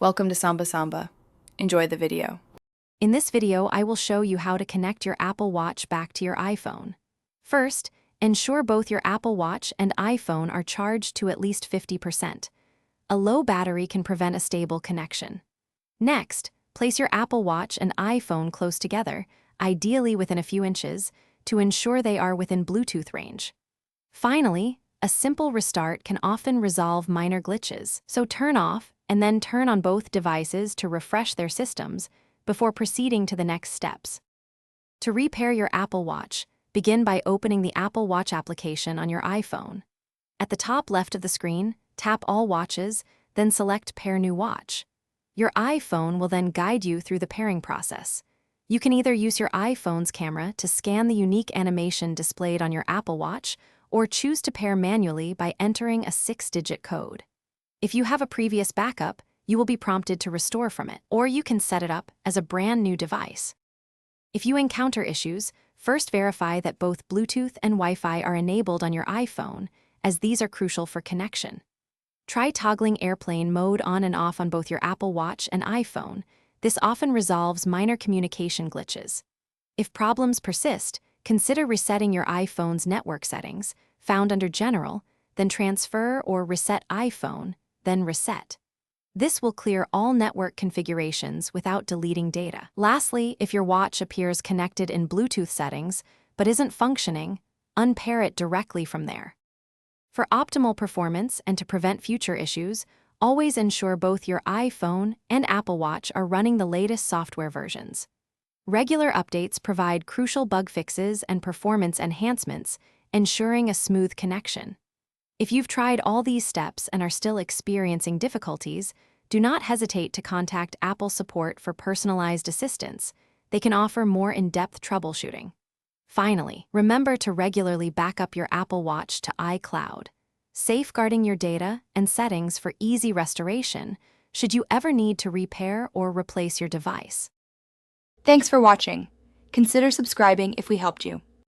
Welcome to Samba Samba. Enjoy the video. In this video, I will show you how to connect your Apple Watch back to your iPhone. First, ensure both your Apple Watch and iPhone are charged to at least 50%. A low battery can prevent a stable connection. Next, place your Apple Watch and iPhone close together, ideally within a few inches, to ensure they are within Bluetooth range. Finally, a simple restart can often resolve minor glitches, so turn off and then turn on both devices to refresh their systems before proceeding to the next steps. To repair your Apple Watch, begin by opening the Apple Watch application on your iPhone. At the top left of the screen, tap All Watches, then select Pair New Watch. Your iPhone will then guide you through the pairing process. You can either use your iPhone's camera to scan the unique animation displayed on your Apple Watch, or choose to pair manually by entering a 6-digit code. If you have a previous backup, you will be prompted to restore from it, or you can set it up as a brand new device. If you encounter issues, first verify that both Bluetooth and Wi-Fi are enabled on your iPhone, as these are crucial for connection. Try toggling airplane mode on and off on both your Apple Watch and iPhone. This often resolves minor communication glitches. If problems persist, consider resetting your iPhone's network settings, found under General, then Transfer or Reset iPhone, then Reset. This will clear all network configurations without deleting data. Lastly, if your watch appears connected in Bluetooth settings but isn't functioning, unpair it directly from there. For optimal performance and to prevent future issues, always ensure both your iPhone and Apple Watch are running the latest software versions. Regular updates provide crucial bug fixes and performance enhancements, ensuring a smooth connection. If you've tried all these steps and are still experiencing difficulties, do not hesitate to contact Apple support for personalized assistance. They can offer more in-depth troubleshooting. Finally, remember to regularly back up your Apple Watch to iCloud, safeguarding your data and settings for easy restoration should you ever need to repair or replace your device. Thanks for watching. Consider subscribing if we helped you.